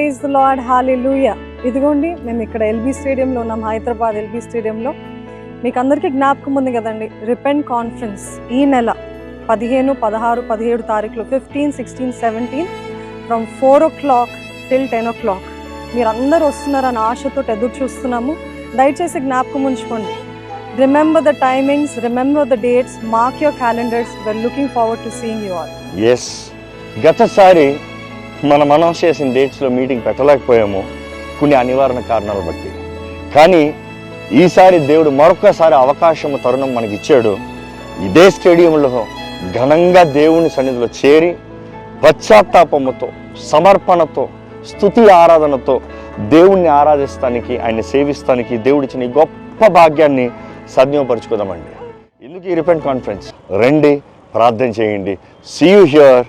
Praise the lord, హల్లెలూయా. ఇదిగోండి మేము ఇక్కడ ఎల్బీ స్టేడియంలో ఉన్నాం, హైదరాబాద్ ఎల్బీ స్టేడియంలో. మీకు అందరికీ జ్ఞాపకం ఉంది కదండి, రిపెంట్ కాన్ఫరెన్స్ ఈ నెల 15, 16, 17 తారీఖులు 15, 16, 17 ఫ్రమ్ 4 o'clock till 10 o'clock. మీరందరూ వస్తున్నారని ఆశతో ఎదురు చూస్తున్నాము. దయచేసి జ్ఞాపకం ఉంచుకోండి. Remember the timings, remember the dates, mark your calendars. We're looking forward to seeing you all. Yes, గతసారి మనం అనౌన్స్ చేసిన డేట్స్లో మీటింగ్ పెట్టలేకపోయాము కొన్ని అనివార్య కారణాలు బట్టి. కానీ ఈసారి దేవుడు మరొకసారి అవకాశం, తరుణం మనకి ఇచ్చాడు. ఇదే స్టేడియంలో ఘనంగా దేవుని సన్నిధిలో చేరి పశ్చాత్తాపముతో, సమర్పణతో, స్తుతి ఆరాధనతో దేవుణ్ణి ఆరాధిస్తానికి, ఆయన్ని సేవిస్తానికి దేవుడిచ్చిన గొప్ప భాగ్యాన్ని సద్వినియోగపరచుకుందామండి. ఎందుకు ఈ రిపెంట్ కాన్ఫరెన్స్? రండి, ప్రార్థన చేయండి. See you here.